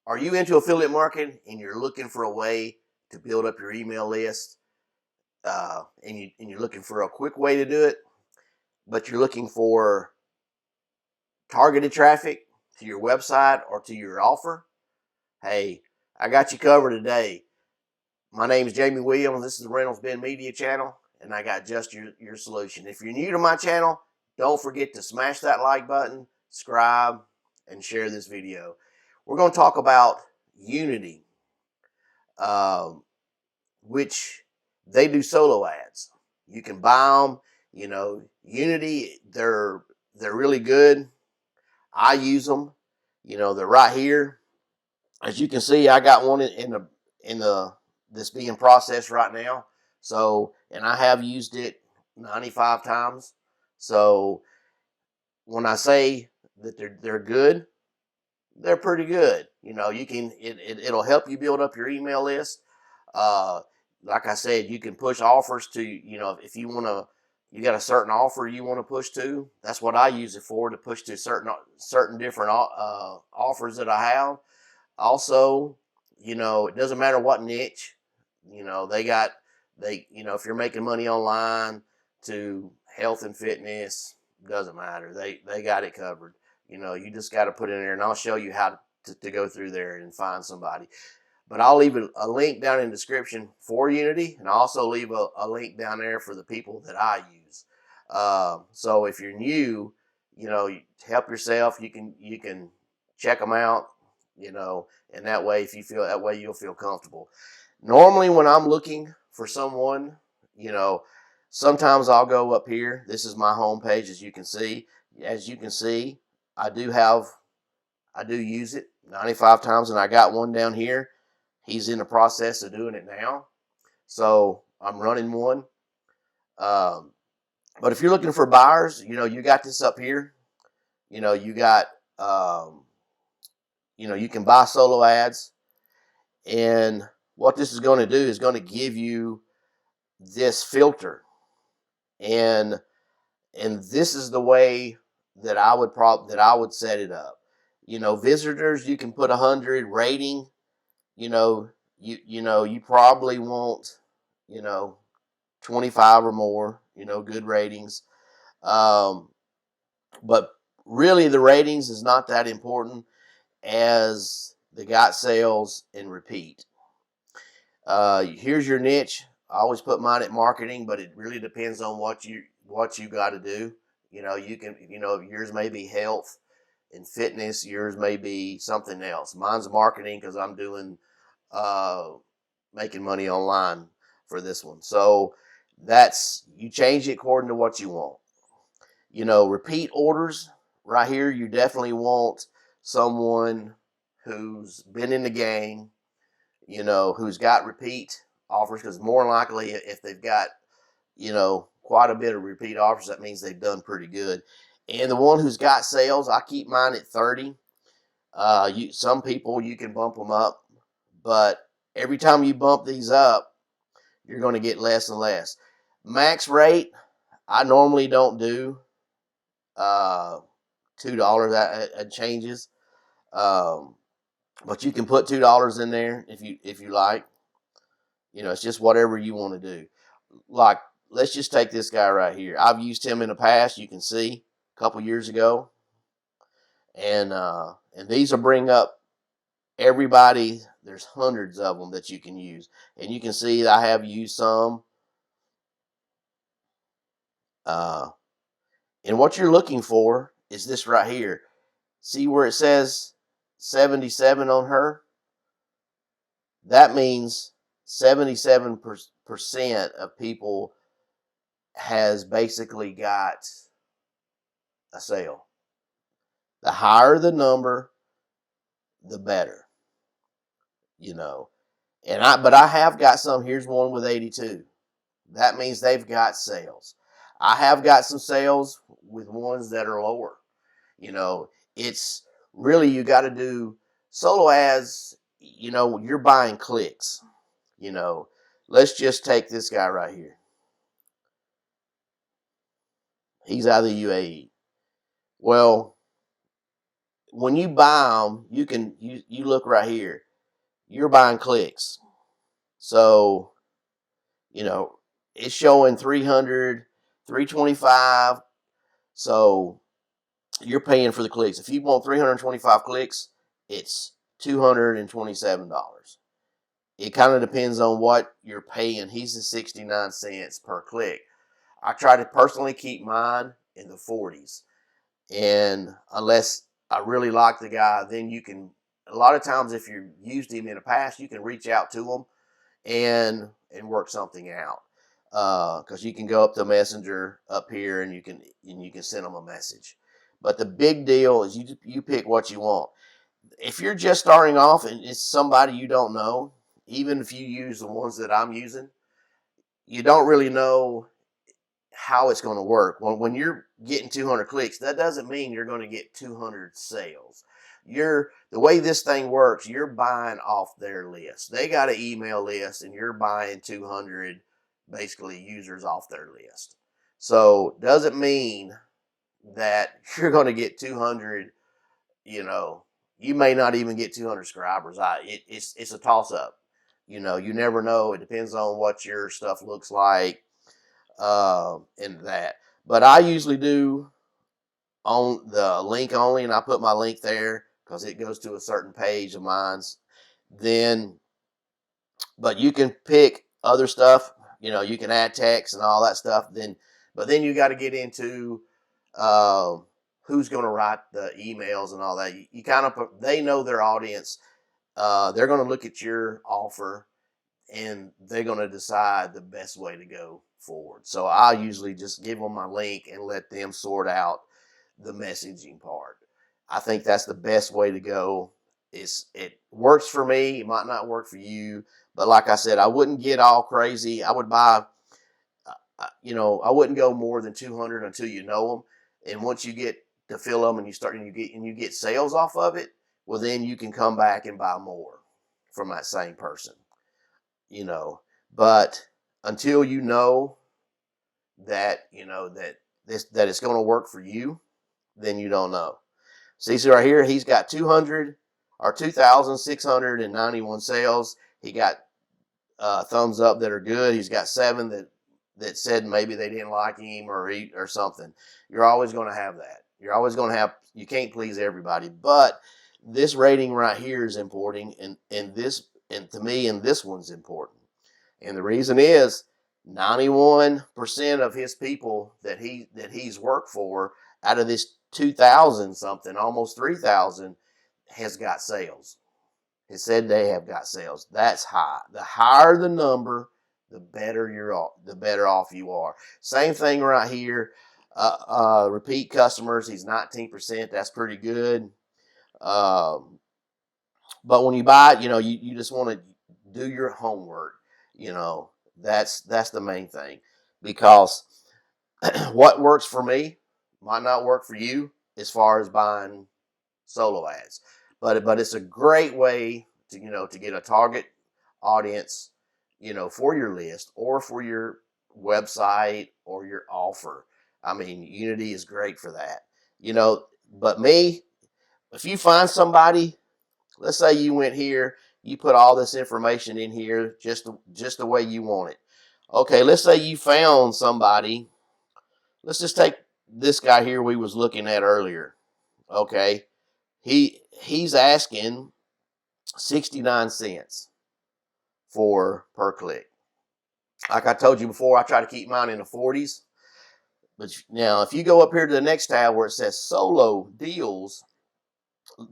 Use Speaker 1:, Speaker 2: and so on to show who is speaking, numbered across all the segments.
Speaker 1: Are you into affiliate marketing and you're looking for a way to build up your email list, and you're looking for a quick way to do it, but you're looking for targeted traffic to your website or to your offer? Hey, I got you covered today. My name is Jamie Williams. This is the RiddlesBendMedia channel, and I got just your solution. If you're new to my channel, don't forget to smash that like button, subscribe, and share this video. We're going to talk about Udimi, which they do solo ads. You can buy them. You know, Udimi, they're really good. I use them. You know, they're right here. As you can see, I got one in the that's being processed right now. So, and I have used it 95 times. So, when I say that they're good, they're pretty good. You know, you can it'll help you build up your email list. Uh, like I said, you can push offers to, you know, if you want to, you got a certain offer you want to push to. That's what I use it for, to push to certain different offers that I have. Also, you know, it doesn't matter what niche. You know, you know, if you're making money online, to health and fitness, doesn't matter. They got it covered. You know, you just got to put it in there, and I'll show you how to go through there and find somebody. But I'll leave a link down in the description for Udimi, and I'll also leave a link down there for the people that I use. So if you're new, you know, help yourself. You can check them out, you know, and that way, if you feel that way, you'll feel comfortable. Normally, when I'm looking for someone, you know, sometimes I'll go up here. This is my home page, as you can see. As you can see, I do use it 95 times, and I got one down here. He's in the process of doing it now, so I'm running one. Um, but if you're looking for buyers, you know, you got this up here. You know, you got, you know, you can buy solo ads, and what this is going to do is going to give you this filter, and this is the way that I would set it up. You know, visitors, you can put 100. Rating, you know, you probably want, you know, 25 or more, you know, good ratings. But really, the ratings is not that important as the got sales and repeat. Here's your niche. I always put mine at marketing, but it really depends on what you got to do. You know, yours may be health and fitness. Yours may be something else. Mine's marketing because I'm doing making money online for this one. So you change it according to what you want. You know, repeat orders right here. You definitely want someone who's been in the game, you know, who's got repeat offers, because more likely if they've got, you know, quite a bit of repeat offers, that means they've done pretty good. And the one who's got sales, I keep mine at 30. Some people, you can bump them up, but every time you bump these up, you're going to get less and less. Max rate, I normally don't do $2. That changes. But you can put $2 in there if you like. You know, it's just whatever you want to do. Like, let's just take this guy right here. I've used him in the past. You can see a couple years ago, and these will bring up everybody. There's hundreds of them that you can use, and you can see that I have used some. And what you're looking for is this right here. See where it says 77 on her? That means 77% of people has basically got a sale. The higher the number, the better. You know. But I have got some. Here's one with 82. That means they've got sales. I have got some sales with ones that are lower. You know, it's really, you got to do solo ads. You know, you're buying clicks. You know, let's just take this guy right here. He's out of the UAE. Well, when you buy them, you look right here. You're buying clicks. So, it's showing 300, 325. So you're paying for the clicks. If you want 325 clicks, it's $227. It kind of depends on what you're paying. He's at 69 cents per click. I try to personally keep mine in the 40s. And unless I really like the guy, then you can, a lot of times if you've used him in the past, you can reach out to him and work something out. Because you can go up to Messenger up here and you can send them a message. But the big deal is you pick what you want. If you're just starting off and it's somebody you don't know, even if you use the ones that I'm using, you don't really know how it's going to work. When you're getting 200 clicks, that doesn't mean you're going to get 200 sales. The way this thing works, you're buying off their list. They got an email list, and you're buying 200 basically users off their list. So doesn't mean that you're going to get 200. You may not even get 200 subscribers. It's a toss up. You never know. It depends on what your stuff looks like and that. But I usually do on the link only, and I put my link there because it goes to a certain page of mine's. Then, but you can pick other stuff. You can add text and all that stuff. But then you got to get into who's going to write the emails and all that. You kind of they know their audience. They're going to look at your offer and they're going to decide the best way to go forward. So I usually just give them my link and let them sort out the messaging part. I think that's the best way to go. It works for me. It might not work for you, but like I said, I wouldn't get all crazy. I would buy, I wouldn't go more than 200 until you know them. And once you get to fill them and you get sales off of it, well, then you can come back and buy more from that same person. But until you know that that it's going to work for you, then you don't know. See right here, he's got 2,691 sales. He got thumbs up that are good. He's got 7 that said maybe they didn't like him or something. You're always going to have that. You're always going to have. You can't please everybody, but this rating right here is important, and to me, this one's important. And the reason is 91% of his people that he's worked for out of this 2,000 something, almost 3,000, has got sales. It said they have got sales. That's high. The higher the number, the better off you are. Same thing right here. Repeat customers, he's 19%. That's pretty good. But when you buy it, you just want to do your homework. That's the main thing, because what works for me might not work for you as far as buying solo ads, but it's a great way to get a target audience, for your list or for your website or your offer. I mean, Unity is great for that, but if you find somebody, let's say you went here, you put all this information in here just the way you want it. Okay, let's say you found somebody. Let's just take this guy here we was looking at earlier. Okay, he's asking 69 cents per click. Like I told you before, I try to keep mine in the 40s. But now, if you go up here to the next tab where it says solo deals,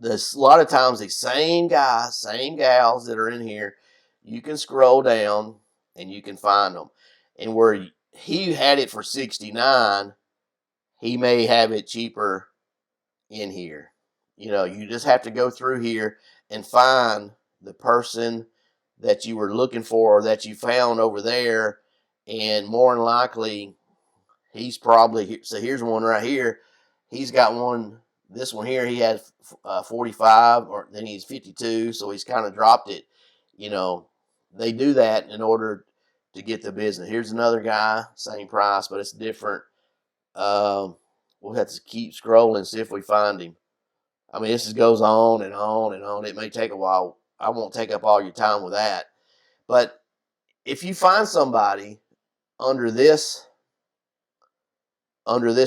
Speaker 1: there's a lot of times the same guys, same gals that are in here. You can scroll down and you can find them. And where he had it for 69, he may have it cheaper in here. You just have to go through here and find the person that you were looking for or that you found over there. And more than likely, he's probably, so here's one right here. He's got one. This one here, he had 45, or then he's 52, so he's kind of dropped it. They do that in order to get the business. Here's another guy, same price, but it's different. We'll have to keep scrolling, see if we find him. I mean, this just goes on and on and on. It may take a while. I won't take up all your time with that. But if you find somebody under this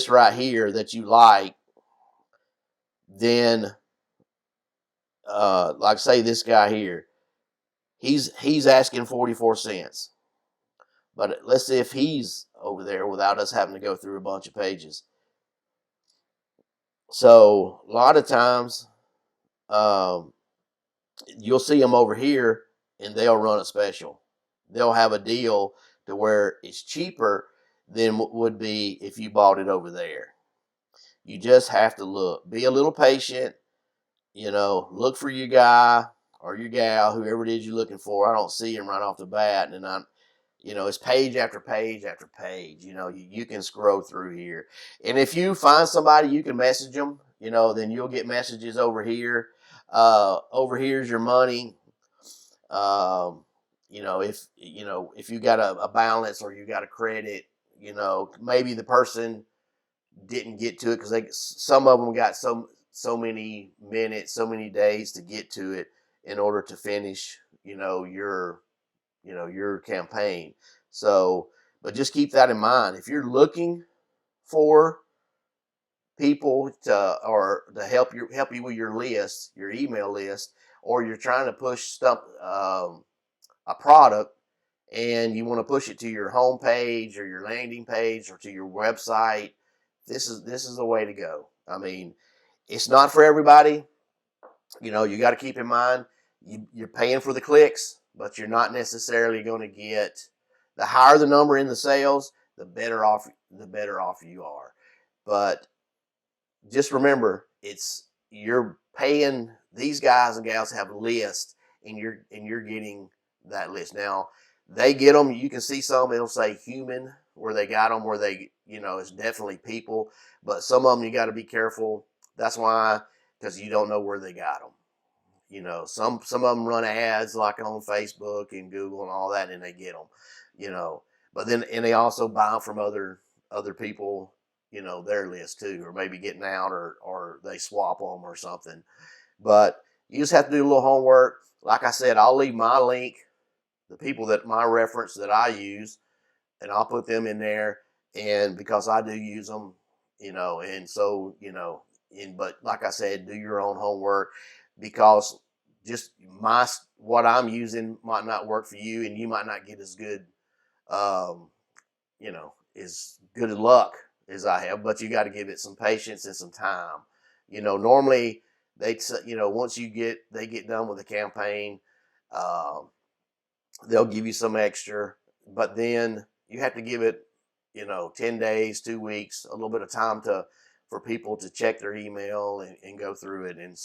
Speaker 1: right here that you like, then like say this guy here, he's asking 44 cents. But let's see if he's over there without us having to go through a bunch of pages. So a lot of times, you'll see them over here and they'll run a special. They'll have a deal to where it's cheaper than what would be if you bought it over there. You just have to look. Be a little patient. Look for your guy or your gal, whoever it is you're looking for. I don't see him right off the bat, and it's page after page after page. You can scroll through here, and if you find somebody, you can message them. Then you'll get messages over here. Over here's your money. If you got a balance or you got a credit, maybe the person didn't get to it because some of them got so many minutes, so many days to get to it in order to finish, your campaign. So, but just keep that in mind. If you're looking for people to help you with your list, your email list, or you're trying to push stuff, a product, and you want to push it to your home page or your landing page or to your website, this is the way to go. I mean, it's not for everybody. You got to keep in mind you're paying for the clicks, but you're not necessarily going to get the higher the number in the sales, the better off you are. But just remember, you're paying these guys and gals have lists, and you're getting that list. Now they get them. You can see some. It'll say human where they got them, where they it's definitely people. But some of them you got to be careful. That's why, because you don't know where they got them. Some of them run ads like on Facebook and Google and all that, and they get them. But then and they also buy them from other people. Their list too, or maybe getting out, or they swap them or something. But you just have to do a little homework. Like I said, I'll leave my link, the people that my reference that I use, and I'll put them in there. And because I do use them, and so, but like I said, do your own homework, because just what I'm using might not work for you, and you might not get as good, as good luck as I have, but you got to give it some patience and some time. Normally once they get done with the campaign, they'll give you some extra, but then you have to give it, 10 days, 2 weeks, a little bit of time for people to check their email and go through it and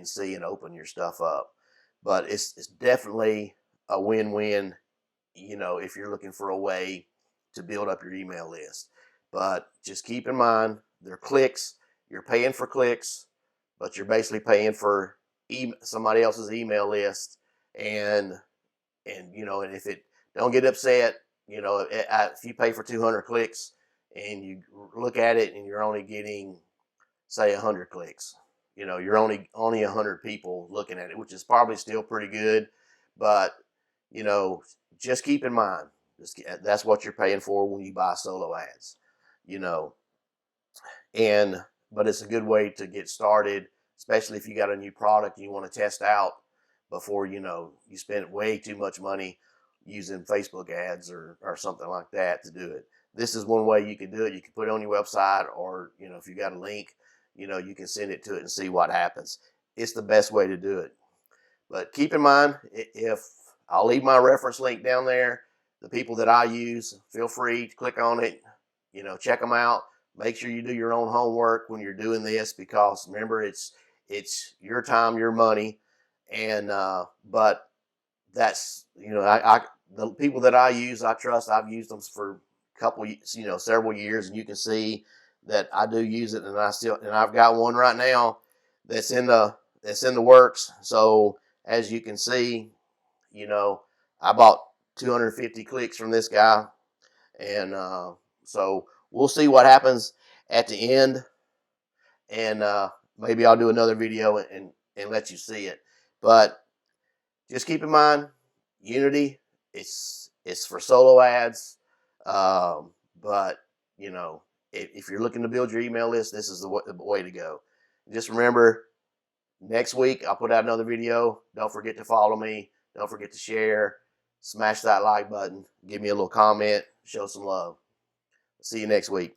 Speaker 1: see and open your stuff up. But it's definitely a win-win, if you're looking for a way to build up your email list. But just keep in mind, they're clicks. You're paying for clicks, but you're basically paying for somebody else's email list. And if it don't get upset, if you pay for 200 clicks and you look at it and you're only getting, say, 100 clicks, you're only 100 people looking at it, which is probably still pretty good. But, just keep in mind, that's what you're paying for when you buy solo ads, but it's a good way to get started, especially if you got a new product you want to test out before, you spend way too much money using Facebook ads or something like that to do it. This is one way you can do it. You can put it on your website, or, if you got a link, you can send it to it and see what happens. It's the best way to do it. But keep in mind, if I'll leave my reference link down there, the people that I use, feel free to click on it, check them out. Make sure you do your own homework when you're doing this, because remember, it's your time, your money. And, but that's, the people that I use, I trust. I've used them for several years, and you can see that I do use it, and I've got one right now that's in the works. So as you can see, I bought 250 clicks from this guy, and so we'll see what happens at the end. And maybe I'll do another video and let you see it. But just keep in mind, Unity, it's for solo ads. But you know, if you're looking to build your email list, this is the way to go. Just remember, next week I'll put out another video. Don't forget to follow me. Don't forget to share. Smash that like button. Give me a little comment. Show some love. See you next week.